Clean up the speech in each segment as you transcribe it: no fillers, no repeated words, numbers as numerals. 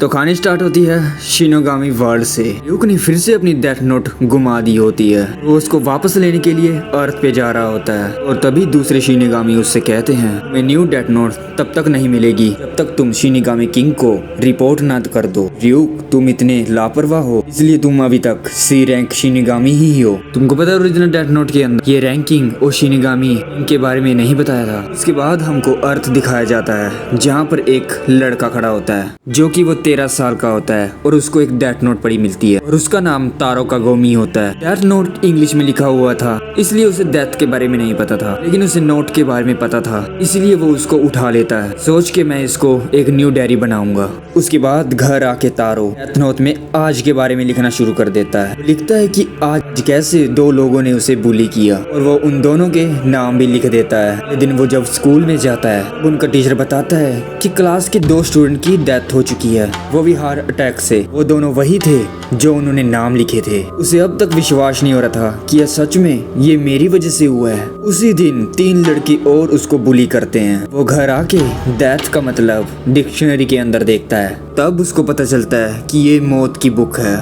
तो कहानी स्टार्ट होती है शिनोगामी वर्ल्ड से। र्यूक ने फिर से अपनी डेथ नोट गुमा दी होती है। वो उसको वापस लेने के लिए अर्थ पे जा रहा होता है और तभी दूसरे शिनोगामी उससे कहते हैं मैं न्यू डेथ नोट तब तक नहीं मिलेगी जब तक तुम शिनोगामी किंग को रिपोर्ट ना कर दो। र्यूक तुम इतने लापरवाह हो इसलिए तुम अभी तक सी रैंक शिनोगामी ही हो। तुमको पता है ओरिजिनल डेथ नोट के अंदर ये रैंकिंग और शिनोगामी इनके बारे में नहीं बताया था। इसके बाद हमको अर्थ दिखाया जाता है जहाँ पर एक लड़का खड़ा होता है जो कि वो 13 साल का होता है और उसको एक डेथ नोट पड़ी मिलती है और उसका नाम तारो कागोमी होता है। डेथ नोट इंग्लिश में लिखा हुआ था इसलिए उसे डेथ के बारे में नहीं पता था, लेकिन उसे नोट के बारे में पता था इसलिए वो उसको उठा लेता है सोच के मैं इसको एक न्यू डायरी बनाऊंगा। उसके बाद घर आके तारो डेथ नोट में आज के बारे में लिखना शुरू कर देता है। लिखता है कि आज कैसे दो लोगों ने उसे बुली किया और वो उन दोनों के नाम भी लिख देता है। अगले दिन वो जब स्कूल में जाता है उनका टीचर बताता है कि क्लास के 2 स्टूडेंट की डेथ हो चुकी है, वो भी हार्ट अटैक से। वो दोनों वही थे जो उन्होंने नाम लिखे थे। उसे अब तक विश्वास नहीं हो रहा था कि यह सच में ये मेरी वजह से हुआ है। उसी दिन 3 लड़की और उसको बुली करते हैं। वो घर आके डेथ का मतलब डिक्शनरी के अंदर देखता है, तब उसको पता चलता है कि ये मौत की बुक है।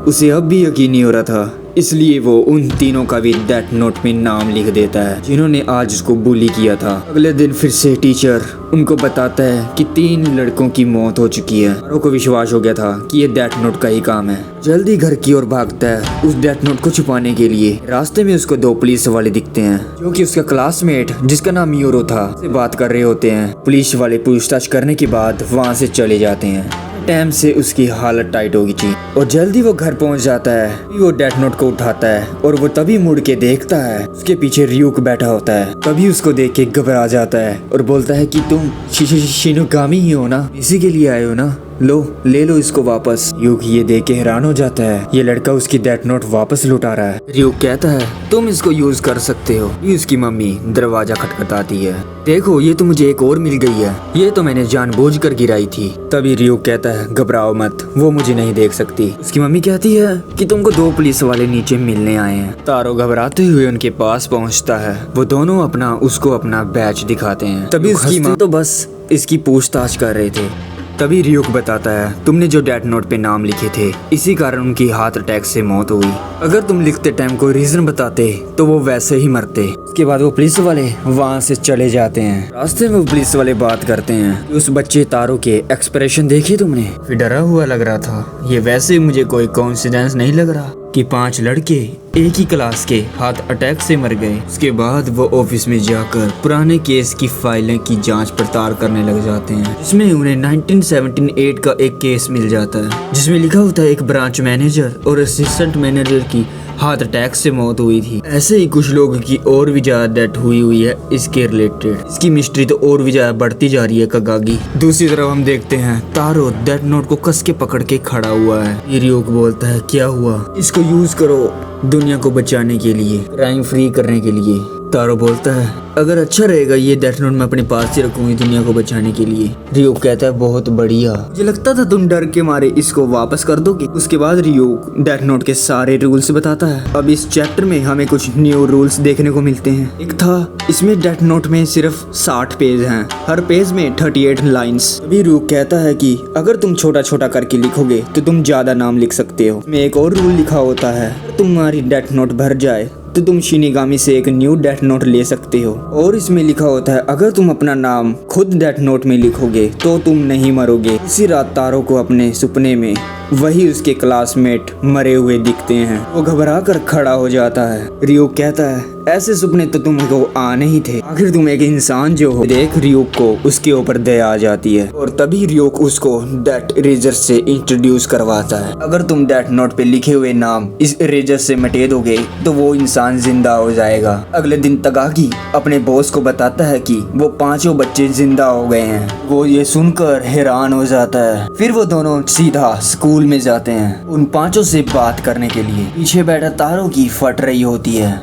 उसे अब भी यकीन नहीं हो रहा था इसलिए वो उन तीनों का भी डेथ नोट में नाम लिख देता है जिन्होंने आज उसको बुली किया था। अगले दिन फिर से टीचर उनको बताता है कि 3 लड़कों की मौत हो चुकी है। तारो को विश्वास हो गया था कि ये डेथ नोट का ही काम है। जल्दी घर की ओर भागता है उस डेथ नोट को छुपाने के लिए। रास्ते में उसको 2 पुलिस वाले दिखते हैं जो कि उसका क्लासमेट जिसका नाम यूरो था से बात कर रहे होते हैं। पुलिस वाले पूछताछ करने के बाद वहाँ से चले जाते हैं। टाइम से उसकी हालत टाइट होगी थी और जल्दी वो घर पहुंच जाता है। वो डेथ नोट को उठाता है और वो तभी मुड़ के देखता है उसके पीछे र्यूक बैठा होता है। तभी उसको देख के घबरा जाता है और बोलता है कि तुम शिनोगामी ही हो ना, इसी के लिए आए हो ना, लो ले लो इसको वापस। र्यूक ये देख के हैरान हो जाता है। ये लड़का उसकी डेथ नोट वापस लुटा रहा है। र्यूक कहता है तुम इसको यूज कर सकते हो। ये उसकी मम्मी दरवाजा खटखटाती है। देखो ये तो मुझे एक और मिल गई है, ये तो मैंने जानबूझकर गिराई थी। तभी र्यूक कहता है घबराओ मत, वो मुझे नहीं देख सकती। उसकी मम्मी कहती है कि तुमको 2 पुलिस वाले नीचे मिलने आए हैं। तारो घबराते हुए उनके पास पहुंचता है। वो दोनों उसको अपना बैच दिखाते हैं। तभी उसकी माँ तो बस इसकी पूछताछ कर रहे थे। तभी र्यूक बताता है तुमने जो डेथ नोट पे नाम लिखे थे इसी कारण उनकी हार्ट अटैक से मौत हुई। अगर तुम लिखते टाइम कोई रीजन बताते तो वो वैसे ही मरते। उसके बाद वो पुलिस वाले वहाँ से चले जाते हैं। रास्ते में वो पुलिस वाले बात करते हैं उस बच्चे तारो के एक्सप्रेशन देखे तुमने, फिर डरा हुआ लग रहा था। ये वैसे मुझे कोई कोइंसिडेंस नहीं लग रहा कि 5 लड़के एक ही क्लास के हार्ट अटैक से मर गए। उसके बाद वो ऑफिस में जाकर पुराने केस की फाइलें की जांच पड़ताल करने लग जाते हैं जिसमें उन्हें 1978 का एक केस मिल जाता है जिसमें लिखा होता है एक ब्रांच मैनेजर और असिस्टेंट मैनेजर की हार्ट अटैक से मौत हुई थी। ऐसे ही कुछ लोगों की और भी ज्यादा डेथ हुई है इसके रिलेटेड। इसकी मिस्ट्री तो और भी ज्यादा बढ़ती जा रही है कागागी। दूसरी तरफ हम देखते हैं तारो डेथ नोट को कस के पकड़ के खड़ा हुआ है। र्यूक बोलता है क्या हुआ, इसको यूज करो दुनिया को बचाने के लिए, क्राइम फ्री करने के लिए। तारो बोलता है अगर अच्छा रहेगा ये डेथ नोट मैं अपने पास ही रखूंगी दुनिया को बचाने के लिए। र्यूक कहता है बहुत बढ़िया, मुझे लगता था तुम डर के मारे इसको वापस कर दोगे। उसके बाद र्यूक डेथ नोट के सारे रूल्स बताता है। अब इस चैप्टर में हमें कुछ न्यू रूल्स देखने को मिलते हैं। एक था इसमें डेथ नोट में सिर्फ 60 पेज हैं, हर पेज में 38 लाइन्स। अभी र्यूक कहता है कि अगर तुम छोटा छोटा करके लिखोगे तो तुम ज्यादा नाम लिख सकते हो। में एक और रूल लिखा होता है तुम्हारी डेथ नोट भर जाए तो तुम शिनोगामी से एक न्यू डेथ नोट ले सकते हो। और इसमें लिखा होता है अगर तुम अपना नाम खुद डेथ नोट में लिखोगे तो तुम नहीं मरोगे। इसी रात तारो को अपने सपने में वही उसके क्लासमेट मरे हुए दिखते हैं। वो घबरा कर खड़ा हो जाता है। र्यूक कहता है ऐसे सपने तो तुमको आने ही थे, आखिर तुम एक इंसान जो हो। देख र्यूक को उसके ऊपर दया आ जाती है और तभी र्यूक उसको डेथ इरेजर से इंट्रोड्यूस करवाता है। अगर तुम डेथ नोट पे लिखे हुए नाम इस इरेजर से मिटा दोगे तो वो इंसान जिंदा हो जाएगा। अगले दिन तगागी अपने बॉस को बताता है कि वो 5 बच्चे जिंदा हो गए हैं। वो ये सुनकर हैरान हो जाता है। फिर वो दोनों सीधा स्कूल में जाते हैं उन 5 से बात करने के लिए। पीछे बैठा तारो की फट रही होती है।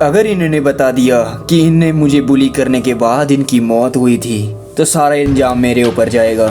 अगर इन्होंने बता दिया कि इन्हें मुझे बुली करने के बाद इनकी मौत हुई थी तो सारा इल्जाम मेरे ऊपर जाएगा।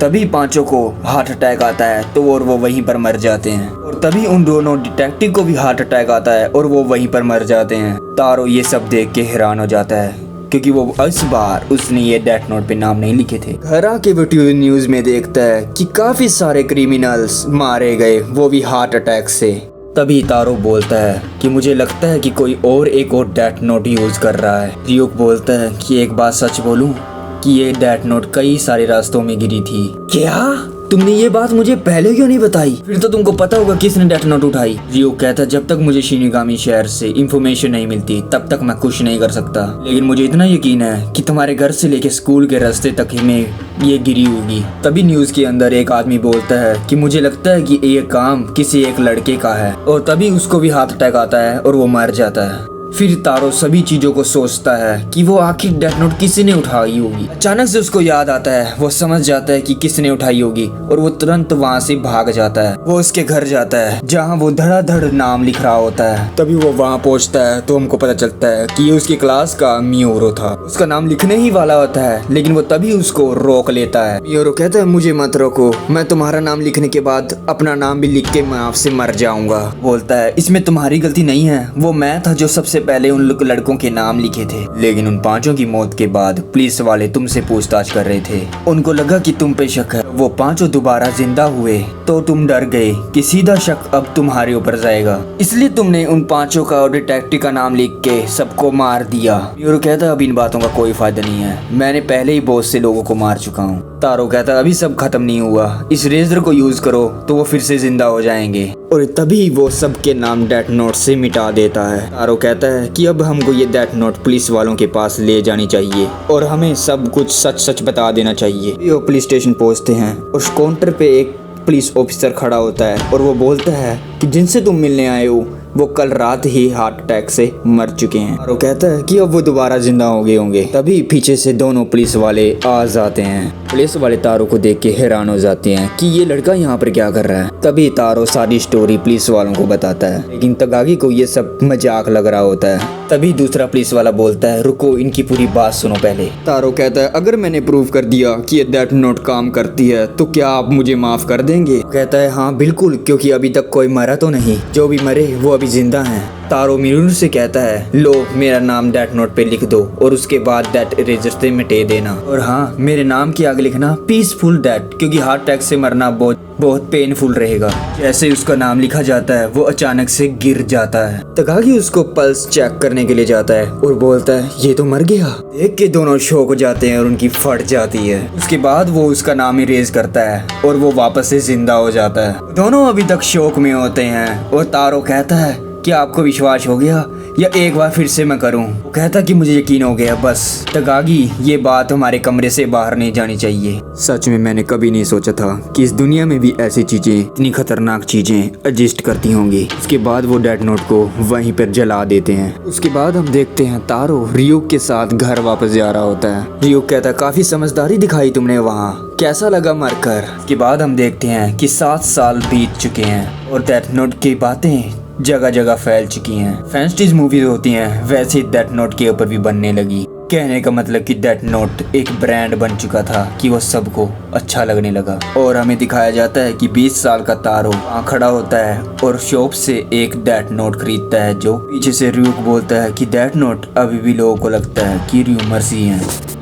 तभी 5 को हार्ट अटैक आता है तो और वो वहीं पर मर जाते हैं। और तभी उन दोनों डिटेक्टिव को भी हार्ट अटैक आता है और वो वहीं पर मर जाते हैं। तारो ये सब देख के हैरान हो जाता है क्योंकि वो इस बार उसने ये डेथ नोट पे नाम नहीं लिखे थे। घर आके वो न्यूज में देखता है कि काफी सारे क्रिमिनल्स मारे गए, वो भी हार्ट अटैक से। तभी तारो बोलता है कि मुझे लगता है कि कोई और एक और डेथ नोट यूज कर रहा है। रियोक बोलता है कि एक बात सच बोलूं कि ये डेथ नोट कई सारे रास्तों में गिरी थी। क्या तुमने ये बात मुझे पहले क्यों नहीं बताई? फिर तो तुमको पता होगा किसने डेथ नोट उठाई। रियो कहता है जब तक मुझे शिनोगामी शहर से इंफॉर्मेशन नहीं मिलती तब तक मैं कुछ नहीं कर सकता, लेकिन मुझे इतना यकीन है कि तुम्हारे घर से लेके स्कूल के रास्ते तक ही में ये गिरी होगी। तभी न्यूज के अंदर एक आदमी बोलता है कि मुझे लगता है कि ये काम किसी एक लड़के का है, और तभी उसको भी हार्ट अटैक आता है और वो मर जाता है। फिर तारो सभी चीजों को सोचता है कि वो आखिर डेथ नोट किसी ने उठाई होगी। अचानक से उसको याद आता है, वो समझ जाता है कि किसने उठाई होगी और वो तुरंत वहाँ से भाग जाता है। वो उसके घर जाता है जहाँ वो धड़ाधड़ नाम लिख रहा होता है। तभी वो वहाँ पहुँचता है तो हमको पता चलता है कि ये उसकी क्लास का मियोरो था। उसका नाम लिखने ही वाला होता है, लेकिन वो तभी उसको रोक लेता है। मियोरो कहता है मुझे मत रोको, मैं तुम्हारा नाम लिखने के बाद अपना नाम भी लिख के मैं आपसे मर जाऊंगा। बोलता है इसमें तुम्हारी गलती नहीं है, वो मैं था जो सबसे पहले उन लड़कों के नाम लिखे थे, लेकिन उन पांचों की मौत के बाद पुलिस वाले तुमसे पूछताछ कर रहे थे। उनको लगा कि तुम पे शक है, वो पांचों दोबारा जिंदा हुए तो तुम डर गए कि सीधा शक अब तुम्हारे ऊपर जाएगा, इसलिए तुमने उन पांचों का और डिटेक्टिव का नाम लिख के सबको मार दिया। मियोरो कहता है अब इन बातों का कोई फायदा नहीं है, मैंने पहले ही बहुत से लोगों को मार चुका हूँ। तारो कहता है अभी सब खत्म नहीं हुआ, इस रेजर को यूज करो तो वो फिर से जिंदा हो जाएंगे, और तभी वो सबके नाम डेथ नोट से मिटा देता है। तारो कहता है कि अब हमको ये डेथ नोट पुलिस वालों के पास ले जानी चाहिए और हमें सब कुछ सच सच बता देना चाहिए। वो पुलिस स्टेशन पहुंचते हैं और काउंटर पे एक पुलिस ऑफिसर खड़ा होता है और वो बोलता है कि जिनसे तुम मिलने आए हो वो कल रात ही हार्ट अटैक से मर चुके हैं, और वो कहता है कि अब वो दोबारा जिंदा हो गए होंगे। तभी पीछे से दोनों पुलिस वाले आ जाते हैं। पुलिस वाले तारो को देख के हैरान हो जाते हैं कि ये लड़का यहाँ पर क्या कर रहा है। तभी तारो सारी स्टोरी पुलिस वालों को बताता है, लेकिन तगागी को ये सब मजाक लग रहा होता है। तभी दूसरा पुलिस वाला बोलता है रुको, इनकी पूरी बात सुनो पहले। तारो कहता है अगर मैंने प्रूव कर दिया कि ये डेथ नोट काम करती है तो क्या आप मुझे माफ कर देंगे? कहता है हाँ बिल्कुल, क्योंकि अभी तक कोई मरा तो नहीं, जो भी मरे वो अभी जिंदा हैं। तारो मिरुर से कहता है लो मेरा नाम डेथ नोट पे लिख दो और उसके बाद डेथ इरेजर से मिटे देना, और हाँ मेरे नाम के आगे लिखना पीसफुल डेथ, क्योंकि हार्ट अटैक से मरना बहुत पेनफुल रहेगा। जैसे उसका नाम लिखा जाता है वो अचानक से गिर जाता है। तगागी उसको पल्स चेक करने के लिए जाता है और बोलता है ये तो मर गया। देख के दोनों शॉक हो जाते हैं और उनकी फट जाती है। उसके बाद वो उसका नाम इरेज करता है और वो वापस से जिंदा हो जाता है। दोनों अभी तक शौक में होते हैं और तारो कहता है क्या आपको विश्वास हो गया या एक बार फिर से मैं करूं? वो कहता कि मुझे यकीन हो गया बस। तगागी ये बात हमारे कमरे से बाहर नहीं जानी चाहिए। सच में मैंने कभी नहीं सोचा था कि इस दुनिया में भी ऐसी चीजें, इतनी खतरनाक चीजें एग्जिस्ट करती होंगी। उसके बाद वो डेथ नोट को वहीं पर जला देते हैं। उसके बाद हम देखते हैं तारो रियोक के साथ घर वापस जा रहा होता है। रियोक कहता है काफी समझदारी दिखाई तुमने वहाँ, कैसा लगा मरकर? उसके बाद हम देखते हैं कि 7 साल बीत चुके हैं और डेथ नोट की बातें जगह जगह फैल चुकी हैं। फैंस्टीज मूवीज होती हैं वैसे डेथ नोट के ऊपर भी बनने लगी। कहने का मतलब कि डेथ नोट एक ब्रांड बन चुका था कि वो सबको अच्छा लगने लगा। और हमें दिखाया जाता है कि 20 साल का तारो वहाँ खड़ा होता है और शॉप से एक डेथ नोट खरीदता है, जो पीछे से रियोक बोलता है कि डेथ नोट अभी भी लोगों को लगता है कि रियो मर्सी है,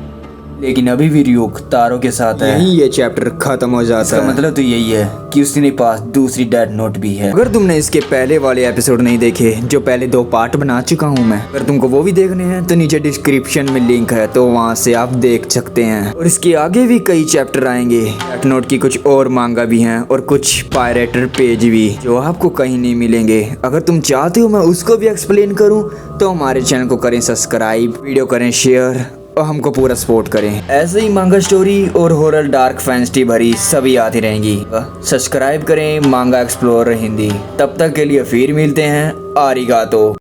लेकिन अभी भी रियोक तारो के साथ है। यही ये चैप्टर खत्म हो जाता है। मतलब तो यही है कि उसके पास दूसरी डेथ नोट भी है। अगर तुमने इसके पहले वाले एपिसोड नहीं देखे, जो पहले 2 पार्ट बना चुका हूँ मैं, अगर तुमको वो भी देखने हैं तो नीचे डिस्क्रिप्शन में लिंक है, तो वहाँ से आप देख सकते हैं। और इसके आगे भी कई चैप्टर आएंगे। डेथ नोट की कुछ और मांगा भी हैं और कुछ पायरेटेड पेज भी, जो आपको कहीं नहीं मिलेंगे। अगर तुम चाहते हो मैं उसको भी एक्सप्लेन करूँ तो हमारे चैनल को करें सब्सक्राइब, वीडियो करें शेयर और हमको पूरा सपोर्ट करें। ऐसे ही मांगा स्टोरी और हॉरर डार्क फैंटेसी भरी सभी आती रहेंगी। सब्सक्राइब करें मांगा एक्सप्लोरर हिंदी। तब तक के लिए फिर मिलते हैं। आरिगातो।